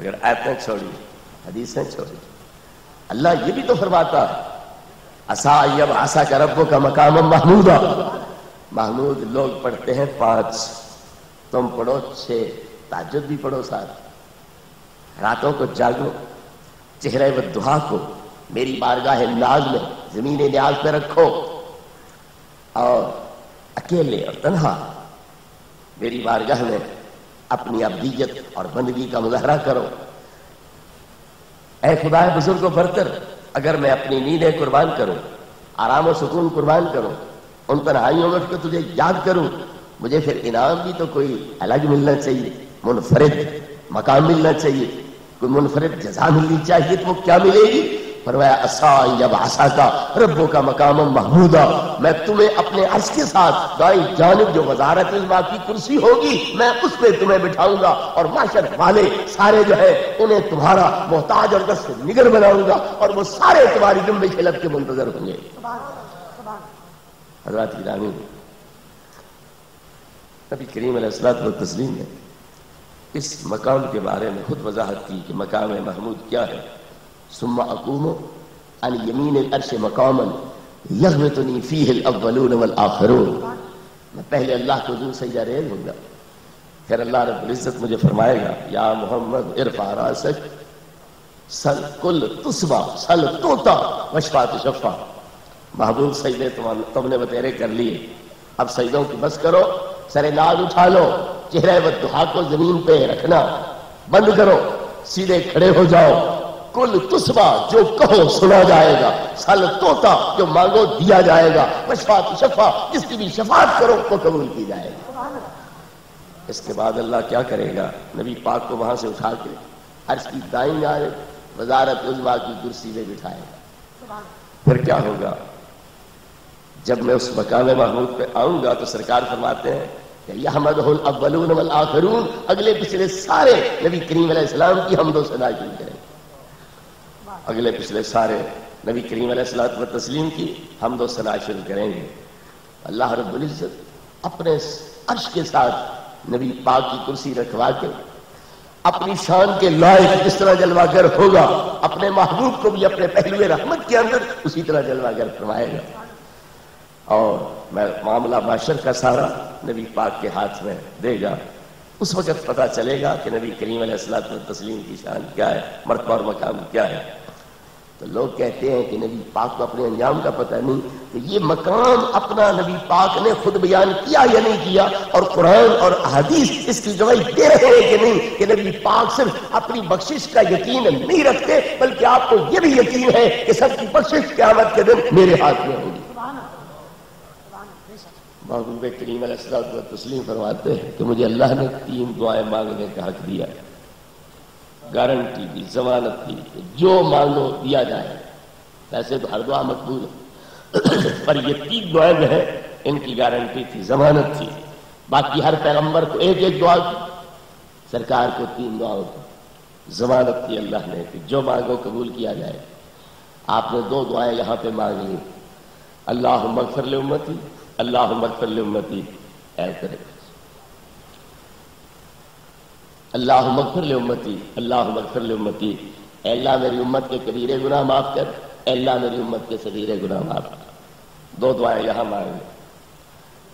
مگر آیتیں چھوڑی، حدیثیں چھوڑی۔ اللہ یہ بھی تو فرماتا ہے عسیٰ ان یبعثک ربک مقاما محمودا۔ محمود لوگ پڑھتے ہیں 5، تم پڑھو 6، تہجد بھی پڑھو ساتھ، راتوں کو جاگو، چہرے والضحیٰ کو میری بارگاہ ناز میں زمین نیاز پہ رکھو، اور اکیلے اور تنہا میری بارگاہ میں اپنی عبدیت اور بندگی کا مظاہرہ کرو۔ اے خدا بزرگ و برتر، اگر میں اپنی نیندیں قربان کروں، آرام و سکون قربان کروں، ان تنہائیوں میں اٹھ کے تجھے یاد کروں، مجھے پھر انعام بھی تو کوئی الگ ملنا چاہیے، منفرد مقام ملنا چاہیے، کوئی منفرد جزا ملنی چاہیے، تو وہ کیا ملے گی؟ فرمایا عسیٰ ان یبعثک ربک مقاما محمودا، میں تمہیں اپنے عرش کے ساتھ دائیں جانب جو وزارت عظمیٰ کی کرسی ہوگی میں اس پہ تمہیں بٹھاؤں گا، اور معاشر والے سارے جو ہے انہیں تمہارا محتاج اور دست نگر بناؤں گا، اور وہ سارے تمہاری جنبش لب کے منتظر ہوں گے۔ حضرات گرامی، نبی کریم علیہ الصلوۃ والتسلیم نے اس مقام کے بارے میں خود وضاحت کی کہ مقام محمود کیا ہے۔ ثم اقوم عن یمین العرش مقاما یغبطنی فیہ الاولون والآخرون، میں پہلے اللہ کو دور سجدہ ریز ہوں گا، پھر اللہ رب العزت مجھے فرمائے گا یا محمد ارفع راسک سل کل تسبا سل توتا وشفا تشفا۔ محبوب سجدے تم نے بتیرے کر لیے، اب سجدوں کی بس کرو، سر ناز اٹھا لو، چہرے والضحیٰ کو زمین پہ رکھنا بند کرو، سیدھے کھڑے ہو جاؤ، کل تسبا جو کہو سنا جائے گا، سل توتا جو مانگو دیا جائے گا، وشفا تشفا جس کی بھی شفاعت کرو وہ قبول کی جائے گی۔ اس کے بعد اللہ کیا کرے گا؟ نبی پاک کو وہاں سے اٹھا کے عرش کی دائیں جانب وزارت عظمیٰ کی کرسی میں بٹھائے گا۔ پھر کیا ہوگا؟ جب میں اس مقام محمود پہ آؤں گا تو سرکار فرماتے ہیں کہ یحمدہ الاولون والآخرون، اگلے پچھلے سارے نبی کریم علیہ السلام کی حمد و ثنا کریں گے، اگلے پچھلے سارے نبی کریم علیہ الصلوۃ والتسلیم کی حمد و ثنا شروع کریں گے۔ اللہ رب العزت اپنے عرش کے ساتھ نبی پاک کی کرسی رکھوا کے اپنی شان کے لائق جس طرح جلوہ گر ہوگا، اپنے محبوب کو بھی اپنے پہلو رحمت کے اندر اسی طرح جلوہ گر فرمائے گا، اور میں معاملہ معاشر کا سارا نبی پاک کے ہاتھ میں دے گا۔ اس وقت پتہ چلے گا کہ نبی کریم علیہ الصلوۃ والتسلیم کی شان کیا ہے، مرتبہ اور مقام کیا ہے۔ تو لوگ کہتے ہیں کہ نبی پاک کو اپنے انجام کا پتہ نہیں، کہ یہ مقام اپنا نبی پاک نے خود بیان کیا یا نہیں کیا، اور قرآن اور احادیث اس کی گواہی دے رہے ہیں کہ نہیں، کہ نبی پاک صرف اپنی بخشش کا یقین نہیں رکھتے بلکہ آپ کو یہ بھی یقین ہے کہ سب کی بخشش قیامت کے دن میرے ہاتھ میں ہوگی۔ محبوب کریم علیہ الصلوۃ والتسلیم فرماتے ہیں کہ مجھے اللہ نے 3 دعائیں مانگنے کا حق دیا ہے، گارنٹی دی، ضمانت دی کہ جو مانگو دیا جائے۔ ویسے تو ہر دعا مقبول ہے، پر یہ 3 دعائیں جو ہیں ان کی گارنٹی تھی، ضمانت تھی۔ باقی ہر پیغمبر کو ایک ایک دعا کی، سرکار کو 3 دعاؤں کی ضمانت دی اللہ نے کہ جو مانگو قبول کیا جائے۔ آپ نے 2 دعائیں یہاں پہ مانگ لی، اللہم اغفر لامتی، اللہم اغفر لامتی، اے کرے اللہم اغفر لامتی، اللہم اغفر لامتی، اے اللہ میری امت کے کبیرے گناہ معاف کر، اے اللہ میری امت کے صغیرے گناہ معاف کر۔ 2 دعائیں یہاں مانگیں۔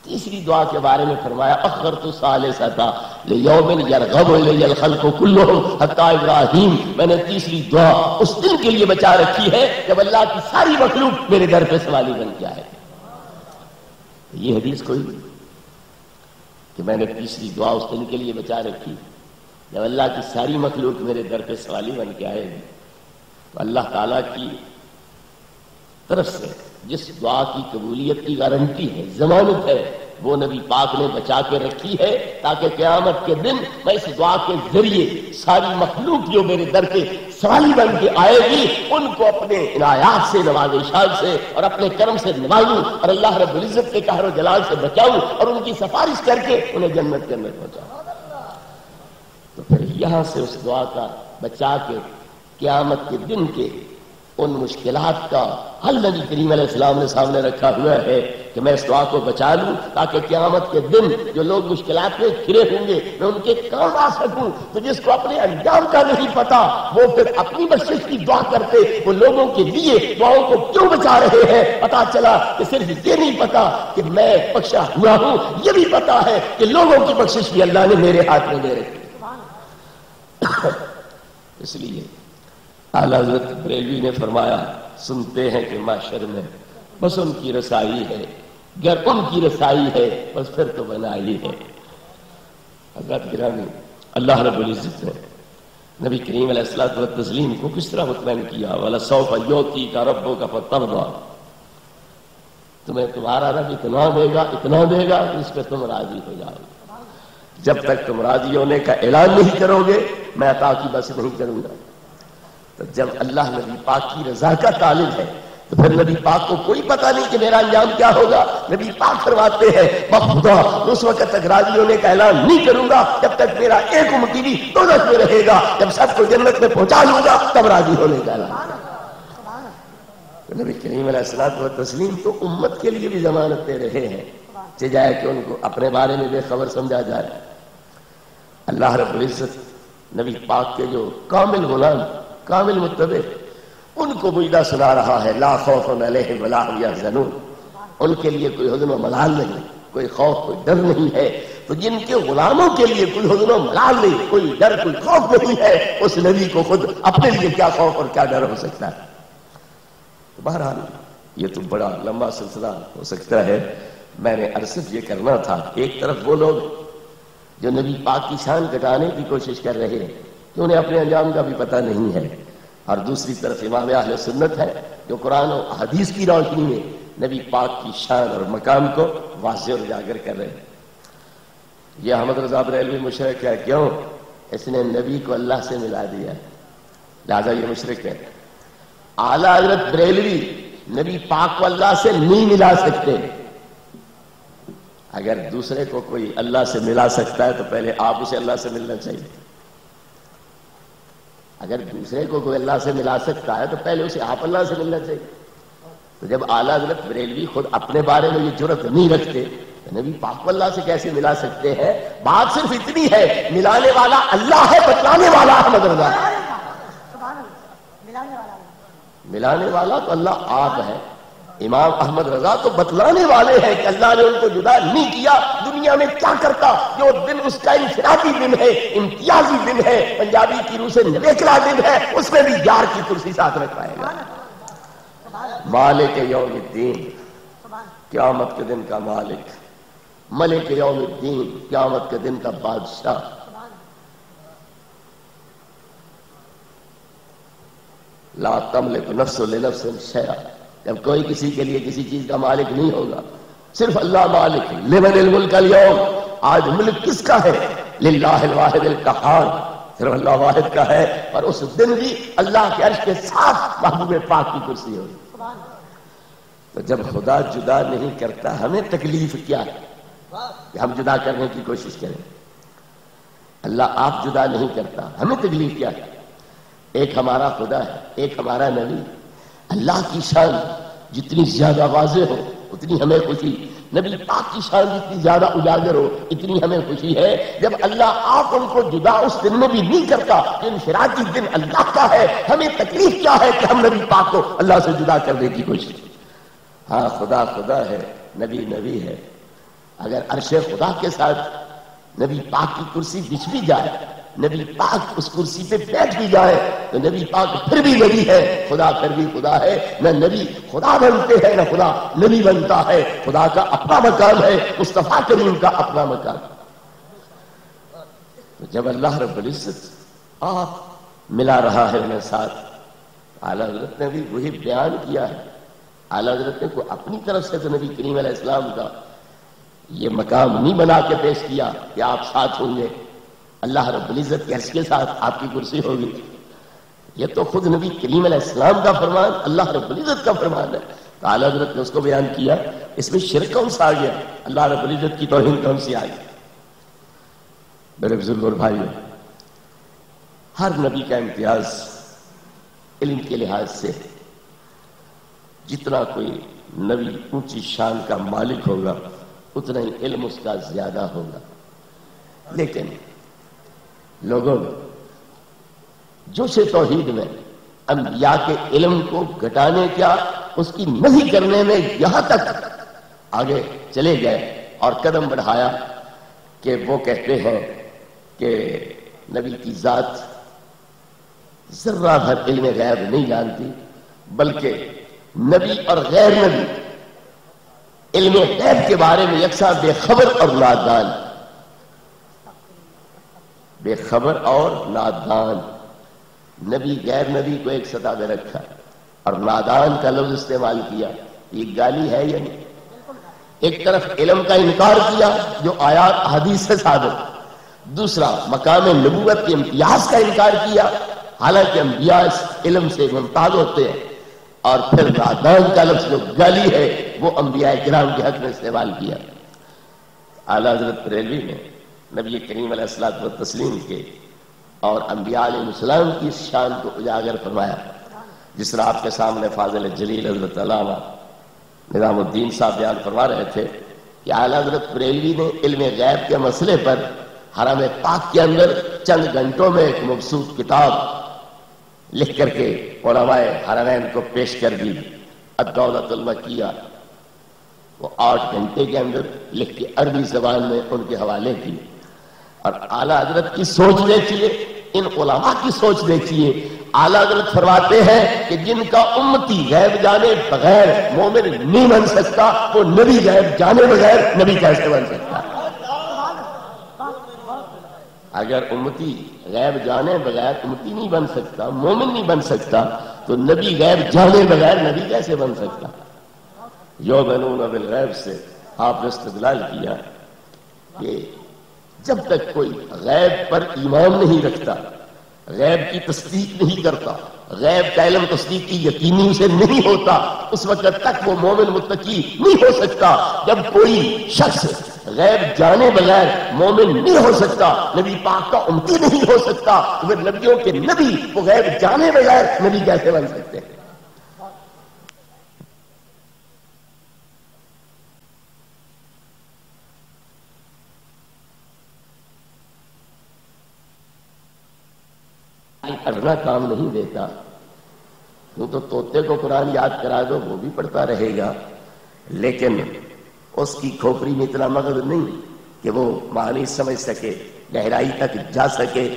تیسری دعا کے بارے میں فرمایا اخرت الثالثۃ لیوم یرغب الی الخلق کلھم حتی ابراہیم، میں نے تیسری دعا اس دن کے لیے بچا رکھی ہے جب اللہ کی ساری مخلوق میرے در پہ سوالی بن کے آئے۔ یہ حدیث کوئی کہ میں نے تیسری دعا اس دن کے لیے بچا رکھی جب اللہ کی ساری مخلوق میرے در پہ سوالی بن کے آئے گی، تو اللہ تعالیٰ کی طرف سے جس دعا کی قبولیت کی گارنٹی ہے، ضمانت ہے، وہ نبی پاک نے بچا کے رکھی ہے، تاکہ قیامت کے دن میں اس دعا کے ذریعے ساری مخلوق جو میرے در پہ سوالی بن کے آئے گی ان کو اپنے عنایات سے، نوازشات سے اور اپنے کرم سے نوازوں، اور اللہ رب العزت کے قہر و جلال سے بچاؤں، اور ان کی سفارش کر کے انہیں جنت کے اندر پہنچاؤں۔ تو پھر یہاں سے اس دعا کا بچا کے قیامت کے دن کے ان مشکلات کا حل نبی کریم علیہ السلام نے سامنے رکھا ہوا ہے کہ میں اس دعا کو بچا لوں تاکہ قیامت کے دن جو لوگ مشکلات میں گھرے ہوں گے میں ان کے کام آ سکوں۔ تو جس کو اپنے انجام کا نہیں پتا وہ پھر اپنی بخشش کی دعا کرتے، وہ لوگوں کے لیے دعاؤں کو کیوں بچا رہے ہیں؟ پتا چلا کہ صرف یہ نہیں پتا کہ میں بخشا ہوا ہوں، یہ بھی پتا ہے کہ لوگوں کی بخشش بھی اللہ نے میرے ہاتھ میں دے رکھی۔ اس لیے اعلیٰ حضرت بریلوی نے فرمایا، سنتے ہیں کہ معاشر میں بس ان کی رسائی ہے، گر ان کی رسائی ہے بس پھر تو بنائی ہے۔ حضرات گرامی، اللہ رب العزت نے نبی کریم علیہ الصلوۃ والتسلیم کو کس طرح مطمئن کیا، وَلَسَوْفَ يُعْطِيكَ رَبُّكَ فَتَرْضَىٰ، تمہیں تمہارا رب اتنا دے گا کہ اس پہ تم راضی ہو جاؤ گے۔ جب تک تم راضی ہونے کا اعلان نہیں کرو گے میں عطا کی بس نہیں کروں گا۔ تو جب اللہ نبی پاک کی رضا کا طالب ہے تو پھر نبی پاک کو کوئی پتہ نہیں کہ میرا انجام کیا ہوگا۔ نبی پاک فرماتے ہیں بخدا اس وقت تک راضی ہونے کا اعلان نہیں کروں گا جب تک میرا ایک امتی بھی دوزخ میں رہے گا، جب سب کو جنت میں پہنچا لوں گا تب راضی ہونے کا اعلان۔ نبی کریم علیہ الصلوۃ والتسلیم تو امت کے لیے بھی ضمانت دے رہے ہیں چاہے کہ ان کو اپنے بارے میں بے خبر سمجھا جائے۔ اللہ رب العزت نبی پاک کے جو کامل غلام، کامل متبع، ان کو مجدہ سنا رہا ہے، لا خوف علیہم ولا هم یحزنون، ان کے لیے کوئی حزن و ملال نہیں، کوئی خوف کوئی ڈر نہیں ہے۔ تو جن کے غلاموں کے لیے کوئی حزن و ملال نہیں، کوئی ڈر کوئی خوف نہیں ہے، اس نبی کو خود اپنے لیے کیا خوف اور کیا ڈر ہو سکتا ہے؟ بہرحال یہ تو بڑا لمبا سلسلہ ہو سکتا ہے، میں نے صرف یہ کرنا تھا۔ ایک طرف وہ لوگ جو نبی پاک کی شان گھٹانے کی کوشش کر رہے ہیں کہ انہیں اپنے انجام کا بھی پتہ نہیں ہے، اور دوسری طرف امام اہل سنت ہے جو قرآن و حدیث کی روشنی میں نبی پاک کی شان اور مقام کو واضح اور اجاگر کر رہے ہیں۔ یہ احمد رضا بریلوی مشرک ہے، کیوں؟ اس نے نبی کو اللہ سے ملا دیا، لہذا یہ مشرک ہے۔ اعلیٰ حضرت بریلوی نبی پاک کو اللہ سے نہیں ملا سکتے۔ اگر دوسرے کو کوئی اللہ سے ملا سکتا ہے تو پہلے آپ اسے اللہ سے ملنا چاہیے۔ اگر دوسرے کو کوئی اللہ سے ملا سکتا ہے تو پہلے اسے آپ اللہ سے ملنا چاہیے۔ تو جب اعلیٰ حضرت بریلوی خود اپنے بارے میں یہ جرأت نہیں رکھتے تو نبی پاک کو اللہ سے کیسے ملا سکتے ہیں؟ بات صرف اتنی ہے، ملانے والا اللہ ہے، بتلانے والا احمد رضا۔ ملانے والا تو اللہ آپ ہے، امام احمد رضا تو بتلانے والے ہیں کہ اللہ نے ان کو جدا نہیں کیا۔ دنیا میں کیا کرتا؟ جو دن اس کا انفرادی دن ہے، امتیازی دن ہے، پنجابی کی روح سے نویکلا دن ہے، اس میں بھی یار کی کرسی ساتھ رکھ پائے گا۔ مالک یوم الدین، قیامت کے دن کا مالک، ملک یوم الدین، قیامت کے دن کا بادشاہ۔ لا تملک نفس لنفس شیئا، جب کوئی کسی کے لیے کسی چیز کا مالک نہیں ہوگا، صرف اللہ مالک۔ لمن الملک اليوم، آج ملک کس کا ہے؟ للہ الواحد القہار، صرف اللہ واحد کا ہے۔ اور اس دن بھی اللہ کے عرش کے ساتھ محبوب پاک کی کرسی ہوگی۔ تو جب خدا جدا نہیں کرتا ہمیں تکلیف کیا ہے کہ ہم جدا کرنے کی کوشش کریں؟ اللہ آپ جدا نہیں کرتا، ہمیں تکلیف کیا ہے؟ ایک ہمارا خدا ہے، ایک ہمارا نبی۔ اللہ کی شان جتنی زیادہ واضح ہو اتنی ہمیں خوشی، نبی پاک کی شان جتنی زیادہ اجاگر ہو اتنی ہمیں خوشی ہے۔ جب اللہ آپ ان کو جدا اس دن میں بھی نہیں کرتا، انفرادی دن اللہ کا ہے، ہمیں تکلیف کیا ہے کہ ہم نبی پاک کو اللہ سے جدا کرنے کی کوشش۔ ہاں خدا خدا ہے، نبی نبی ہے۔ اگر عرش خدا کے ساتھ نبی پاک کی کرسی بچھ بھی جائے، نبی پاک اس کرسی پہ بیٹھ بھی جائے تو نبی پاک پھر بھی نبی ہے، خدا پھر بھی خدا ہے۔ نہ نبی خدا بنتے ہیں نہ خدا نبی بنتا ہے، خدا کا اپنا مقام ہے، مصطفیٰ کریم کا اپنا مقام۔ تو جب اللہ رب العزت آپ ملا رہا ہے انہیں ساتھ، اعلیٰ حضرت نے بھی وہی بیان کیا ہے۔ اعلیٰ حضرت نے کو اپنی طرف سے تو نبی کریم علیہ السلام کا یہ مقام نہیں بنا کے پیش کیا کہ آپ ساتھ ہوں گے، اللہ رب العزت کے عرش کے ساتھ آپ کی کرسی ہوگی۔ یہ تو خود نبی کریم علیہ السلام کا فرمان، اللہ رب العزت کا فرمان ہے۔ تو اعلیٰ حضرت نے اس کو بیان کیا۔ اس میں شرک کون سا آ گیا؟ اللہ رب العزت کی توہین کون سی آئی؟ میرے بزرگ اور بھائیوں، ہر نبی کا امتیاز علم کے لحاظ سے، جتنا کوئی نبی اونچی شان کا مالک ہوگا اتنا ہی علم اس کا زیادہ ہوگا. لیکن لوگوں نے جوش توحید میں انبیاء کے علم کو گھٹانے کیا اس کی نفی کرنے میں یہاں تک آگے چلے گئے اور قدم بڑھایا کہ وہ کہتے ہیں کہ نبی کی ذات ذرہ بھر علم غیب نہیں جانتی، بلکہ نبی اور غیر نبی علم غیب کے بارے میں یکساں بے خبر اور نادان. بے خبر اور نادان. نبی غیر نبی کو ایک سطح میں رکھا اور نادان کا لفظ استعمال کیا. یہ گالی ہے یا نہیں؟ ایک طرف علم کا انکار کیا جو آیات حدیث سے ثابت، دوسرا مقام نبوت کے امتیاز کا انکار کیا حالانکہ انبیاء اس علم سے ممتاز ہوتے ہیں، اور پھر نادان کا لفظ جو گالی ہے وہ انبیاء کرام کے حق میں استعمال کیا. اعلیٰ حضرت بریلوی نے نبی کریم علیہ الصلوۃ والتسلیم کے اور انبیاء علیہ السلام کی اس شان کو اجاگر فرمایا. جس طرح آپ کے سامنے فاضل جلیل حضرت علامہ نظام الدین صاحب بیان فرما رہے تھے کہ اعلیٰ حضرت بریلوی نے علم غیب کے مسئلے پر حرم پاک کے اندر چند گھنٹوں میں ایک مبسوط کتاب لکھ کر کے علماء حرمین کو پیش کر دی. الدولۃ المکیہ وہ 8 گھنٹے کے اندر لکھ کے عربی زبان میں ان کے حوالے کی. اور اعلیٰ حضرت کی سوچ دیکھیے، ان علماء کی سوچ دیکھیے. اعلیٰ حضرت فرماتے ہیں کہ جن کا امتی غیب جانے بغیر مومن نہیں بن سکتا وہ نبی غیب جانے بغیر نبی کیسے بن سکتا؟ اگر امتی غیب جانے بغیر امتی نہیں بن سکتا، مومن نہیں بن سکتا، تو نبی غیب جانے بغیر نبی کیسے بن سکتا؟ یؤمنون بالغیب سے آپ نے استدلال کیا کہ جب تک کوئی غیب پر ایمان نہیں رکھتا، غیب کی تصدیق نہیں کرتا، غیب کا علم تصدیق کی یقینی اسے نہیں ہوتا، اس وقت تک وہ مومن متقی نہیں ہو سکتا. جب کوئی شخص غیب جانے بغیر مومن نہیں ہو سکتا، نبی پاک کا امتی نہیں ہو سکتا، تو پھر نبیوں کے نبی وہ غیب جانے بغیر نبی کیسے بن سکتے ہیں؟ پڑھنا کام نہیں دیتا. وہ تو طوطے کو قرآن یاد کرا دو وہ بھی پڑھتا رہے گا، لیکن اس کی کھوپڑی میں اتنا مغز نہیں کہ وہ معنی سمجھ سکے، گہرائی تک جا سکے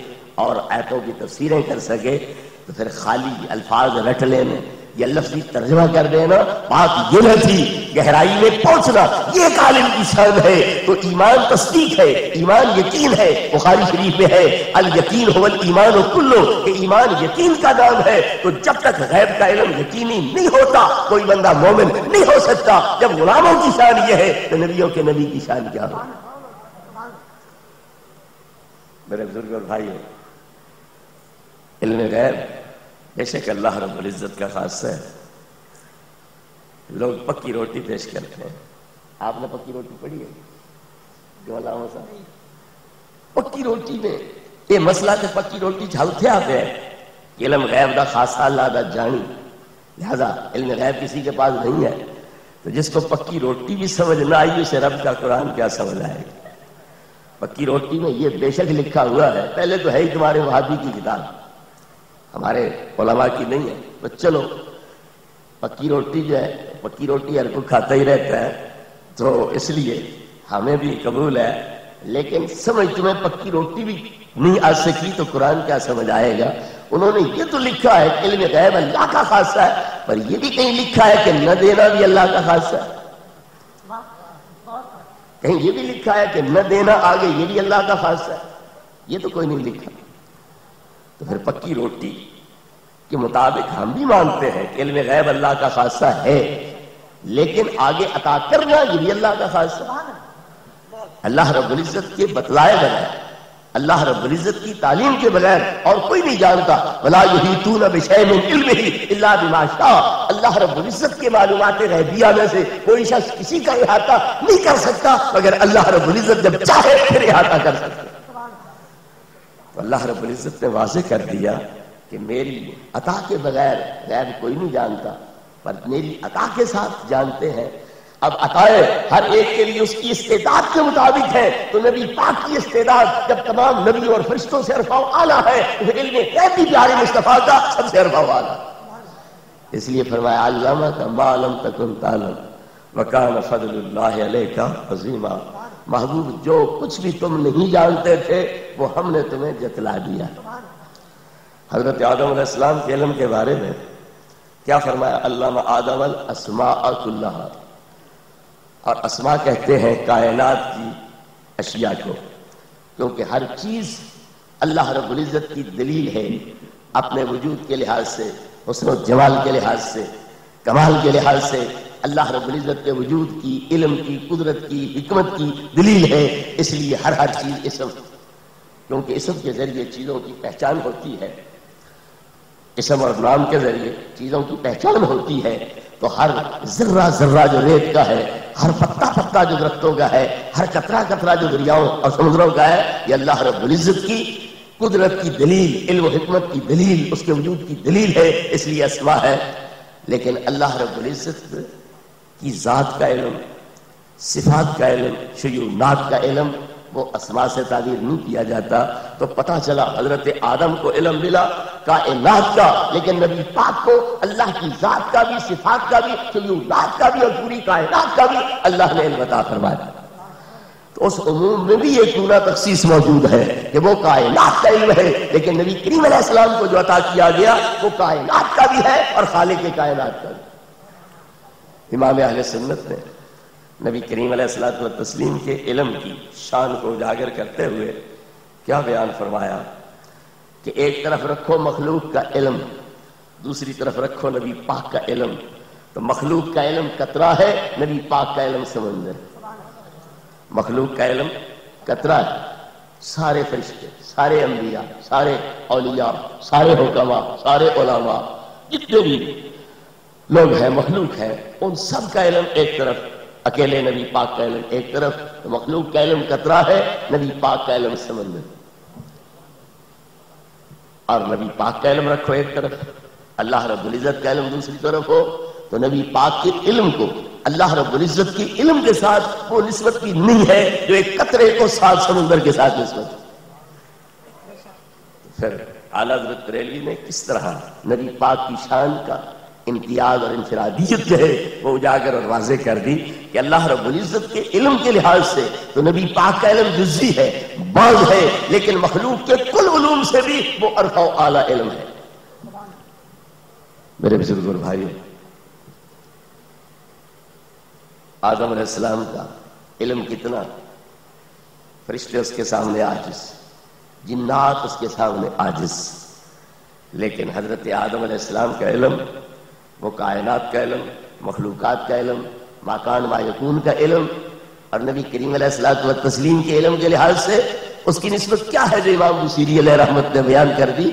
اور آیتوں کی تفسیریں کر سکے. تو پھر خالی الفاظ رٹ لینے یا لفظی ترجمہ کر دینا بات یہ نہ تھی. گہرائی میں پہنچنا یہ ایک عالم کی شان ہے. تو ایمان تصدیق ہے، ایمان یقین ہے. بخاری شریف میں ہے الیقین هو الایمان کلو، کہ ایمان یقین کا نام ہے. تو جب تک غیب کا علم یقینی نہیں ہوتا کوئی بندہ مومن نہیں ہو سکتا. جب غلاموں کی شان یہ ہے تو نبیوں کے نبی کی شان کیا ہو؟ میرے بزرگ اور بھائیوں، علم غیب بے شک اللہ رب العزت کا خاصہ ہے. لوگ پکی روٹی پیش کرتے ہیں. آپ نے پکی روٹی پڑھی ہے؟ جو علامہ صاحب پکی روٹی میں یہ مسئلہ کہ پکی روٹی جھلتے آتے ہیں کہ علم غیب دا خاصہ اللہ دا جانی، لہذا علم غیب کسی کے پاس نہیں ہے. تو جس کو پکی روٹی بھی سمجھ نہ آئی اسے رب کا قرآن کیا سمجھ آئے گا؟ پکی روٹی میں یہ بے شک لکھا ہوا ہے. پہلے تو ہے ہی تمہارے وہابی کی کتاب، ہمارے علماء کی نہیں ہے. تو چلو پکی روٹی جو ہے، پکی روٹی ہر کوئی کھاتا ہی رہتا ہے تو اس لیے ہمیں بھی قبول ہے. لیکن سمجھ تمہیں پکی روٹی بھی نہیں آ سکی تو قرآن کیا سمجھ آئے گا؟ انہوں نے یہ تو لکھا ہے کہ علم غیب اللہ کا خاصہ ہے، پر یہ بھی کہیں لکھا ہے کہ نہ دینا بھی اللہ کا خاصہ ہے. کہیں یہ بھی لکھا ہے کہ نہ دینا آگے یہ بھی اللہ کا خاصہ ہے. یہ تو کوئی نہیں لکھا. تو پھر پکی روٹی کے مطابق ہم بھی مانتے ہیں کہ علم غیب اللہ کا خاصہ ہے، لیکن آگے عطا کرنا یہ بھی اللہ کا خاصہ ہے. اللہ رب العزت کے بتلائے بغیر، اللہ رب العزت کی تعلیم کے بغیر اور کوئی نہیں جانتا. وَلَا يُحِيطُونَ بِشَيْءٍ مِّنْ عِلْمِهِ إِلَّا بِمَا شَاءَ. اللہ رب العزت کے معلومات غیبیہ میں سے کوئی شخص کسی کا احاطہ نہیں کر سکتا مگر اللہ رب العزت جب چاہے پھر احاطہ کر سکتا. تو اللہ رب العزت نے واضح کر دیا کہ میری عطا کے بغیر غیب کوئی نہیں جانتا. پر میری عطا کے ساتھ جانتے ہیں. اب عطائیں ہر ایک کے لیے اس کی استعداد کے مطابق ہے. تو نبی پاک کی استعداد جب تمام نبیوں اور فرشتوں سے عرفہ و اعلیٰ ہے تو علم غیب بھی پیارے مصطفیٰ کا سب سے عرفہ و اعلیٰ. اس لیے فرمایا علمک ما لم تکن تعلم وکان فضل اللہ علیک عظیما. محبوب جو کچھ بھی تم نہیں جانتے تھے وہ ہم نے تمہیں جتلا دیا. حضرت آدم علیہ السلام کے علم کے بارے میں کیا فرمایا؟ علم آدم الاسماء کلھا. اور اسماء کہتے ہیں کائنات کی اشیاء کو، کیونکہ ہر چیز اللہ رب العزت کی دلیل ہے اپنے وجود کے لحاظ سے، حسن و جمال کے لحاظ سے، کمال کے لحاظ سے. اللہ رب العزت کے وجود کی، علم کی، قدرت کی، حکمت کی دلیل ہے. اس لیے ہر چیز اسم، کیونکہ اسم کے ذریعے چیزوں کی پہچان ہوتی ہے. اسم اور نام کے ذریعے چیزوں کی پہچان ہوتی ہے. تو ہر ذرہ ذرہ جو ریت کا ہے، ہر پتا پتا جو درختوں کا ہے، ہر قطرہ قطرہ جو دریاؤں اور سمندروں کا ہے، یہ اللہ رب العزت کی قدرت کی دلیل، علم و حکمت کی دلیل، اس کے وجود کی دلیل ہے. اس لیے اسماء ہے. لیکن اللہ رب العزت کی ذات کا علم، صفات کا علم، شیوعات کا علم وہ اسماء سے تعبیر نہیں کیا جاتا. تو پتہ چلا حضرت آدم کو علم ملا کائنات کا، لیکن نبی پاک کو اللہ کی ذات کا بھی، صفات کا بھی، شیوعات کا بھی اور پوری کائنات کا بھی اللہ نے علم عطا فرمایا. تو اس عموم میں بھی ایک چونہ تخصیص موجود ہے کہ وہ کائنات کا علم ہے، لیکن نبی کریم علیہ السلام کو جو عطا کیا گیا وہ کائنات کا بھی ہے اور خالق کائنات کا بھی. امام اہل سنت نے نبی کریم علیہ الصلوۃ والتسلیم کے علم کی شان کو اجاگر کرتے ہوئے کیا بیان فرمایا کہ ایک طرف رکھو مخلوق کا علم، دوسری طرف رکھو نبی پاک کا علم. تو مخلوق کا علم قطرہ ہے، نبی پاک کا علم سمندر. مخلوق کا علم قطرہ ہے، سارے فرشتے، سارے انبیاء، سارے اولیاء، سارے حکماء، سارے علماء، جتنے بھی لوگ ہیں، مخلوق ہیں، ان سب کا علم ایک طرف، اکیلے نبی پاک کا علم ایک طرف. تو مخلوق کا علم قطرہ ہے، نبی پاک کا علم سمندر. اور نبی پاک کا علم رکھو ایک طرف، اللہ رب العزت کا علم دوسری طرف ہو. تو نبی پاک کے علم کو اللہ رب العزت کی علم کے ساتھ وہ نسبت کی نہیں ہے جو ایک قطرے کو سات سمندر کے ساتھ نسبت. پھر اعلیٰ حضرت بریلوی نے کس طرح نبی پاک کی شان کا امتیاز اور انفرادیت جو ہے وہ اجاگر اور واضح کر دی کہ اللہ رب العزت کے علم کے لحاظ سے تو نبی پاک کا علم جزئی ہے، بعض ہے، لیکن مخلوق کے کل علوم سے بھی وہ ارفع و اعلیٰ علم ہے. میرے بزرگ اور بھائیو، آدم علیہ السلام کا علم کتنا، فرشتے اس کے سامنے عاجز، جنات اس کے سامنے عاجز. لیکن حضرت آدم علیہ السلام کا علم وہ کائنات کا علم، مخلوقات کا علم، ما کان ما یکون کا علم، اور نبی کریم علیہ الصلوۃ والتسلیم کے علم کے لحاظ سے اس کی نسبت کیا ہے جو امام بوصیری علیہ رحمت نے بیان کر دی.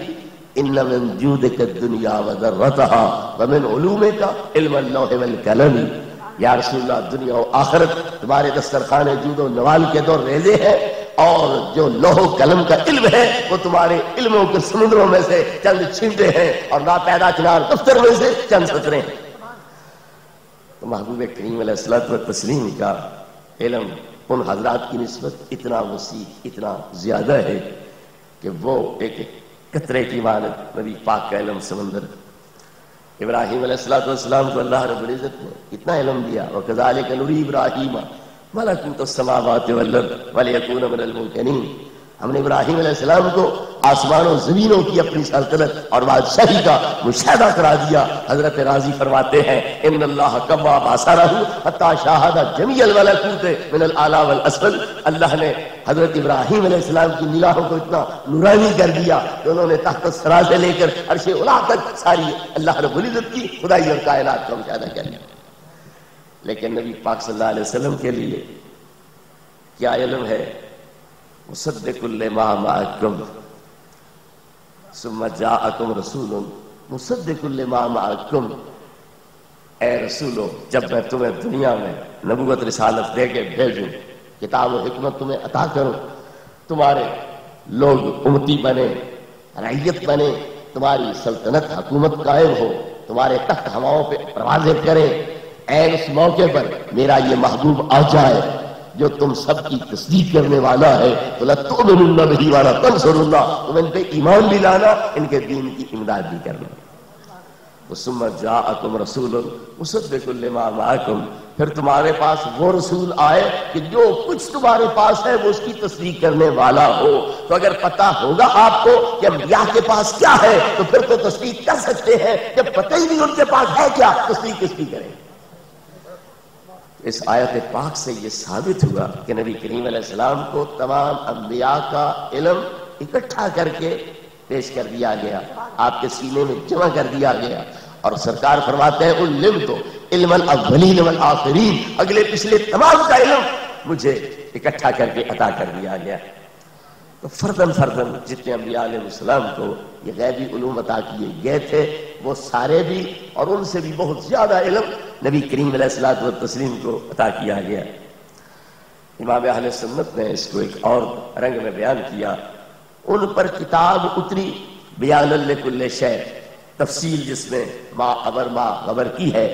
ان من جودک الدنیا وذرتها ومن علومک علم اللوح والقلم. یا رسول اللہ، دنیا و آخرت تمہارے دسترخوان جود و نوال کے دور ریزے ہیں، اور جو لوح و قلم کا علم ہے وہ تمہارے علموں کے سمندروں میں سے چند چھینٹے ہیں اور ناپیدا کنار دفتر میں سے چند سطریں ہیں. تو محبوب کریم علیہ الصلوۃ والتسلیم کا علم ان حضرات کی نسبت اتنا وسیع، اتنا زیادہ ہے کہ وہ ایک قطرے کی مانند نبی پاک کا علم سمندر. ابراہیم علیہ الصلوۃ والسلام کو اللہ رب العزت نے اتنا علم دیا، وَكَذَلِكَ نُرِي إِبْرَاهِيمَ مَلَكُوتَ السَّمَاوَاتِ وَالْأَرْضِ وَلِيَكُونَ مِنَ الْمُوقِنِينَ. ہم نے ابراہیم علیہ السلام کو آسمانوں زمینوں کی اپنی سلطنت اور بادشاہی کا مشاہدہ کرا دیا. حضرت راضی فرماتے ہیں ان اللہ کما بصرہ حتی شاہد جمیع الملکوت من الاعلی والاسفل. اللہ نے حضرت ابراہیم علیہ السلام کی نگاہوں کو اتنا نورانی کر دیا کہ انہوں نے تحت الثری سے لے کر عرش اولی تک ساری اللہ رب العزت کی خدائی اور کائنات کا مشاہدہ کر لیا. لیکن نبی پاک صلی اللہ علیہ وسلم کے لیے کیا علم ہے؟ مصدق لما معکم ثم جاءکم رسول مصدق لما معکم. اے رسولو، جب میں تمہیں دنیا میں نبوت رسالت دے کے بھیجوں، کتاب و حکمت تمہیں عطا کروں، تمہارے لوگ امتی بنے، رعیت بنے، تمہاری سلطنت حکومت قائم ہو، تمہارے تحت ہواؤں پہ پروازیں کرے، عین اس موقع پر میرا یہ محبوب آ جائے جو تم سب کی تصدیق کرنے والا ہے، تو لَتُؤْمِنُنَّ بِهِ وَلَتَنْصُرُنَّ، تم ان پہ ایمان بھی لانا، ان کے دین کی امداد بھی کرنا۔ ثُمَّ جَاءَكُمْ رَسُولٌ مُصَدِّقٌ لِمَا مَعَكُمْ، پھر تمہارے پاس وہ رسول آئے کہ جو کچھ تمہارے پاس ہے وہ اس کی تصدیق کرنے والا ہو۔ تو اگر پتہ ہوگا آپ کو کہ انبیاء کے پاس کیا ہے تو پھر تو تصدیق کر سکتے ہیں، جب پتہ ہی نہیں ان کے پاس ہے کیا، تصدیق کس کی کریں؟ اس آیت پاک سے یہ ثابت ہوا کہ نبی کریم علیہ السلام کو تمام انبیاء کا علم اکٹھا کر کے پیش کر دیا گیا، آپ کے سینے میں جمع کر دیا گیا، اور سرکار فرماتے ہیں علمت علم الاولین والآخرین، اگلے پچھلے تمام کا علم مجھے اکٹھا کر کے عطا کر دیا گیا۔ تو فردن فردن جتنے انبیاء علیہ السلام کو یہ غیبی علوم عطا کیے گئے تھے وہ سارے بھی، اور ان سے بھی بہت زیادہ علم نبی کریم علیہ الصلوۃ والتسلیم کو عطا کیا گیا۔ امام اہل سنت نے اس کو ایک اور رنگ میں بیان کیا، ان پر کتاب اتری بیان لکل شیء، تفصیل جس میں ما خبر کی ہے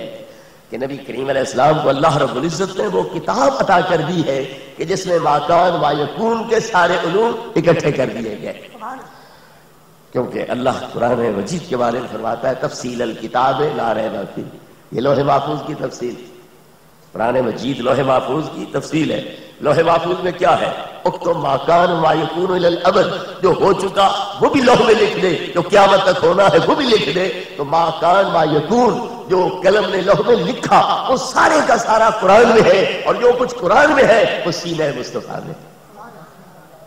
کہ نبی کریم علیہ السلام کو اللہ رب العزت نے وہ کتاب عطا کر دی ہے کہ جس میں ما کان ما یکون کے سارے علوم اکٹھے کر دیے گئے، کیونکہ اللہ قرآن مجید کے بارے میں فرماتا ہے تفصیل الکتاب لا ریب فیہ، یہ لوح محفوظ کی تفصیل، قرآن مجید لوح محفوظ کی تفصیل ہے۔ لوح محفوظ میں کیا ہے؟ اکتب ما کان ما یکون الی الابد، جو ہو چکا وہ بھی لوح میں لکھ دے، جو قیامت تک ہونا ہے وہ بھی لکھ دے۔ تو ما کان ما یکون جو قلم نے لوح میں لکھا وہ سارے کا سارا قرآن میں ہے، اور جو کچھ قرآن میں ہے وہ سینہ مصطفیٰ میں،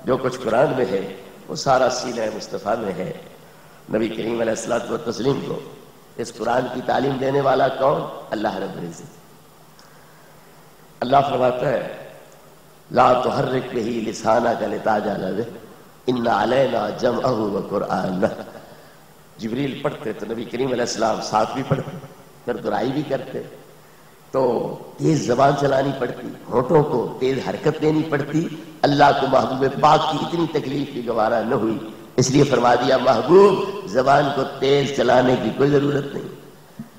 جو کچھ قرآن میں ہے وہ سارا سینہ مصطفیٰ میں ہے۔ نبی کریم علیہ الصلوۃ والتسلیم کو اس قرآن کی تعلیم دینے والا کون؟ اللہ رب العزت۔ اللہ فرماتا ہے لا تحرک بہ لسانک لتعجل بہ ان علینا جمعہ وقرآنہ۔ جبریل پڑھتے تو نبی کریم علیہ السلام ساتھ بھی پڑھتے، پھر درائی بھی کرتے، تو تیز زبان چلانی پڑتی، ہونٹوں کو تیز حرکت دینی پڑتی۔ اللہ کو محبوب پاک کی اتنی تکلیف کی گوارا نہ ہوئی، اس لیے فرما دیا محبوب زبان کو تیز چلانے کی کوئی ضرورت نہیں،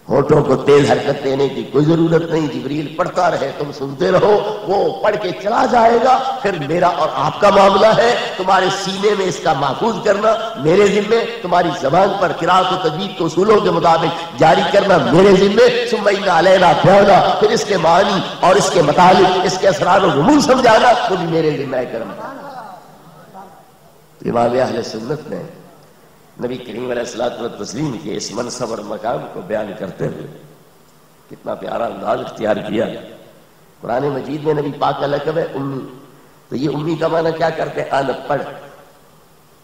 ہونٹوں کو تیز حرکت دینے کی کوئی ضرورت نہیں، جبریل پڑھتا رہے تم سنتے رہو، وہ پڑھ کے چلا جائے گا، پھر میرا اور آپ کا معاملہ ہے تمہارے سینے میں اس کا محفوظ کرنا میرے ذمے، تمہاری زبان پر قرات و تجوید کے اصولوں کے مطابق جاری کرنا میرے ذمے، ثم ان علینا بیانا، پھر اس کے معنی اور اس کے مطالب اس کے اسرار و رموز سمجھانا وہ بھی میرے ذمہ کرم۔ امام اہل سنت نے نبی کریم علیہ الصلوۃ والتسلیم کے اس منصب اور مقام کو بیان کرتے ہوئے کتنا پیارا انداز اختیار کیا۔ قرآن مجید میں نبی پاک کا لقب ہے امی، تو یہ امی کا معنی کیا کرتے ہیں؟ ان پڑھ۔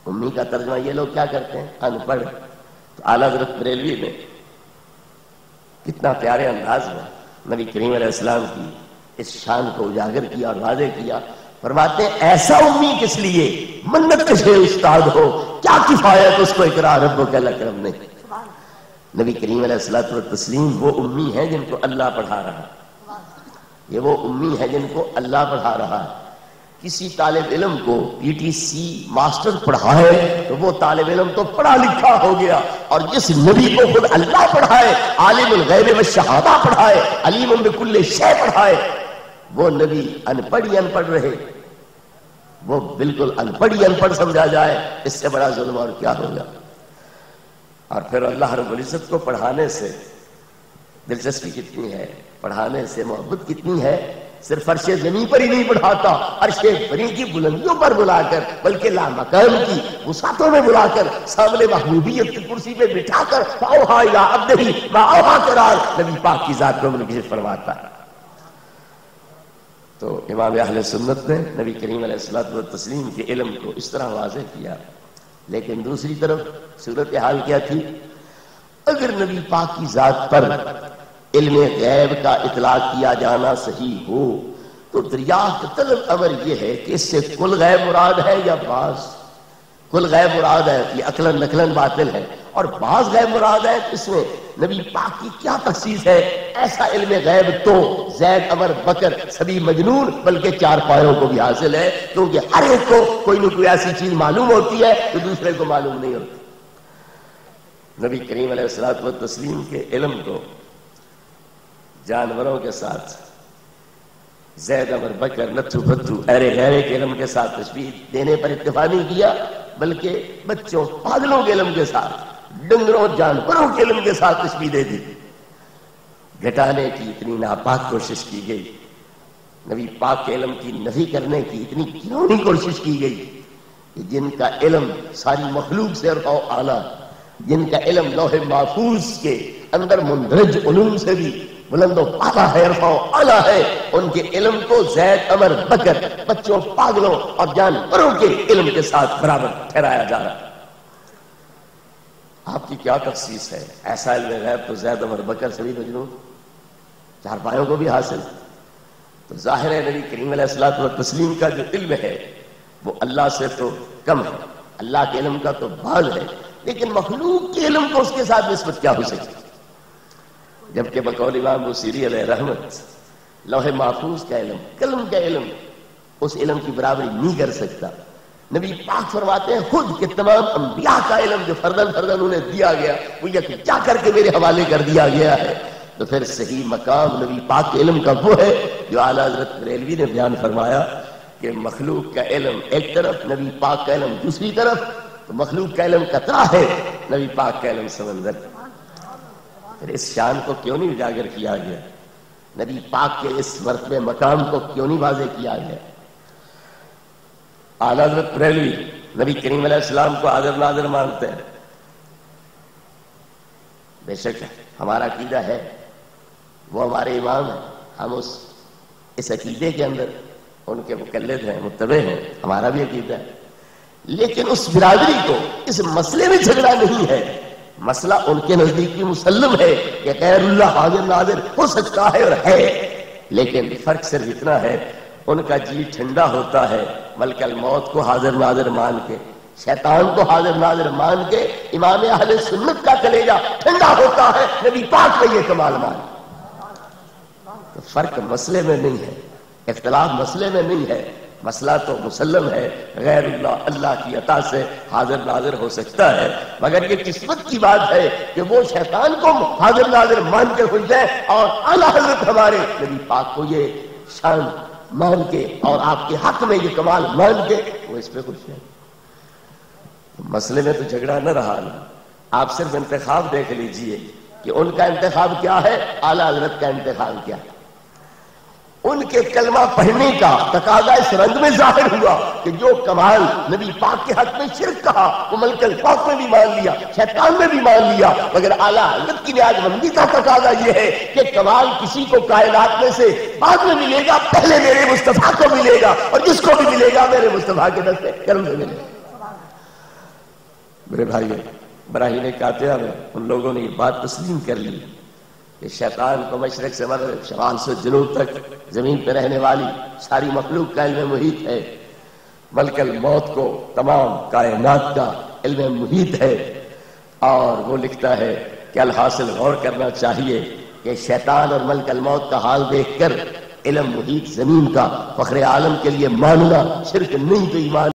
امی کا ترجمہ یہ لوگ کیا کرتے ہیں؟ ان پڑھ۔ تو اعلیٰ حضرت بریلوی نے کتنا پیارے انداز میں نبی کریم علیہ السلام کی اس شان کو اجاگر کیا اور واضح کیا۔ فرماتے ہیں ایسا امی کس لیے منت کشے استاد ہو، کیا کفایت اس کو اقرار رب کا اکرم نے۔ نبی کریم علیہ الصلوۃ والتسلیم وہ امی ہیں جن کو اللہ پڑھا رہا ہے، یہ وہ امی ہے جن کو اللہ پڑھا رہا ہے۔ کسی طالب علم کو پی ٹی سی ماسٹر پڑھائے تو وہ طالب علم تو پڑھا لکھا ہو گیا، اور جس نبی کو خود اللہ پڑھائے، عالم الغیب والشہادہ پڑھائے، علیم بکل شیء پڑھائے، وہ نبی ان پڑھ ہی ان پڑھ رہے، وہ بالکل ان پڑھ ہی ان پڑھ سمجھا جائے، اس سے بڑا ظلم اور کیا ہوگا۔ اور پھر اللہ رب العزت کو پڑھانے سے دلچسپی کتنی ہے، پڑھانے سے محبت کتنی ہے، صرف عرش زمین پر ہی نہیں پڑھاتا، عرش بری کی بلندیوں پر بلا کر، بلکہ لامکان کی وسعتوں میں بلا کر، سامنے محبوبیت کی کرسی پہ بٹھا کر فاوحا الی عبدہ ما اوحی قرار نبی پاک کی ذات کو منکشف فرماتا ہے۔ تو امام اہل سنت نے نبی کریم علیہ الصلوۃ والتسلیم کے علم کو اس طرح واضح کیا، لیکن دوسری طرف صورتحال کیا تھی؟ اگر نبی پاک کی ذات پر علم غیب کا اطلاق کیا جانا صحیح ہو تو دریافت طلب امر یہ ہے کہ اس سے کل غیب مراد ہے یا بعض؟ کل غیب مراد ہے یہ عقلاً نقلاً باطل ہے، اور بعض غیب مراد ہے، اس میں نبی پاک کی کیا تخصیص ہے؟ ایسا علم غیب تو زید عمر بکر سبھی مجنون بلکہ چار پایوں کو بھی حاصل ہے، کیونکہ ہر ایک کو کوئی نہ کوئی ایسی چیز معلوم ہوتی ہے جو دوسرے کو معلوم نہیں ہوتی۔ نبی کریم علیہ الصلوۃ والتسلیم کے علم کو جانوروں کے ساتھ، زید امر بکر نتھو بھتو ایرے غیرے کے علم کے ساتھ تشبیہ دینے پر اکتفا نہیں کیا، بلکہ بچوں پاگلوں کے علم کے ساتھ، ڈنگروں جانوروں کے علم کے ساتھ تشبیہ دے دی۔ گھٹانے کی اتنی ناپاک کوشش کی گئی، نبی پاک کے علم کی نفی کرنے کی اتنی گھناؤنی کوشش کی گئی کہ جن کا علم ساری مخلوق سے رفع اعلیٰ، جن کا علم لوح محفوظ کے اندر مندرج علوم سے بھی بلند و بالا ہے، رفع اعلیٰ ہے، ان کے علم کو زید امر بکر بچوں پاگلوں اور جانوروں کے علم کے ساتھ برابر ٹھہرایا جا رہا ہے۔ آپ کی کیا تخصیص ہے؟ ایسا علم غیب تو زید امر بکر سے بھی مجنون، چار پایوں کو بھی حاصل۔ تو ظاہر ہے نبی کریم علیہ الصلوۃ والتسلیم کا جو علم ہے وہ اللہ سے تو کم ہے، اللہ کے علم کا تو بعض ہے، لیکن مخلوق کے علم کو اس کے ساتھ نسبت کیا ہو سکتی؟ جبکہ بقول امام بوصیری علیہ رحمت لوح محفوظ کا علم، قلم کا علم اس علم کی برابری نہیں کر سکتا۔ نبی پاک فرماتے ہیں خود کہ تمام انبیاء کا علم جو فردن فردن انہیں دیا گیا وہ یکجا کر کے میرے حوالے کر دیا گیا ہے، تو پھر صحیح مقام نبی پاک کے علم کا وہ ہے جو اعلیٰ حضرت بریلوی نے بیان فرمایا کہ مخلوق کا علم ایک طرف، نبی پاک کا علم دوسری طرف، تو مخلوق کا علم قطرہ ہے، نبی پاک کا علم سمندر۔ پھر اس شان کو کیوں نہیں اجاگر کیا گیا؟ نبی پاک کے اس مرتبے مقام کو کیوں نہیں واضح کیا گیا؟ اعلیٰ حضرت بریلوی نبی کریم علیہ السلام کو حاضر ناظر مانتے ہیں، بے شک ہمارا عقیدہ ہے، وہ ہمارے امام ہیں، ہم اس عقیدے کے اندر ان کے مقلد ہیں، متبع ہیں، ہمارا بھی عقیدہ ہے، لیکن اس برادری کو اس مسئلے میں جھگڑا نہیں ہے۔ مسئلہ ان کے نزدیک بھی مسلم ہے کہ غیر اللہ حاضر ناظر ہو سکتا ہے اور ہے، لیکن فرق صرف اتنا ہے ان کا جی ٹھنڈا ہوتا ہے ملک الموت کو حاضر ناظر مان کے، شیطان کو حاضر ناظر مان کے، امام اہل سنت کا کلیجہ ٹھنڈا ہوتا ہے نبی پاک کا یہ کمال مان۔ تو فرق مسئلے میں نہیں ہے، اختلاف مسئلے میں نہیں ہے، مسئلہ تو مسلم ہے، غیر اللہ اللہ کی عطا سے حاضر ناظر ہو سکتا ہے، مگر یہ قسمت کی بات ہے کہ وہ شیطان کو حاضر ناظر مان کے خوش ہے اور اعلیٰ حضرت ہمارے نبی پاک کو یہ شان مان کے اور آپ کے حق میں یہ کمال مان کے وہ اس پہ خوش ہے۔ مسئلے میں تو جھگڑا نہ رہا نا، آپ صرف انتخاب دیکھ لیجئے کہ ان کا انتخاب کیا ہے، اعلیٰ حضرت کا انتخاب کیا ہے۔ ان کے کلمہ پڑھنے کا تقاضا اس رنگ میں ظاہر ہوا کہ جو کمال نبی پاک کے حق میں شرک کہا وہ ملک الفاظ میں بھی مان لیا، شیطان میں بھی مان لیا، مگر اعلیٰ حضرت کی نیاز مندی کا تقاضا یہ ہے کہ کمال کسی کو کائنات میں سے بعد میں ملے گا، پہلے میرے مصطفیٰ کو ملے گا، اور جس کو بھی ملے گا میرے مصطفیٰ کے دست کرم سے ملے گا۔ میرے بھائی براہین قاطعہ میں ان لوگوں نے یہ بات تسلیم کر لی کہ شیطان کو مشرق سے مغرب، شمال سے جنوب تک زمین پہ رہنے والی ساری مخلوق کا علم محیط ہے، ملک الموت کو تمام کائنات کا علم محیط ہے، اور وہ لکھتا ہے کہ الحاصل غور کرنا چاہیے کہ شیطان اور ملک الموت کا حال دیکھ کر علم محیط زمین کا فخر عالم کے لیے ماننا شرک نہیں تو ایمان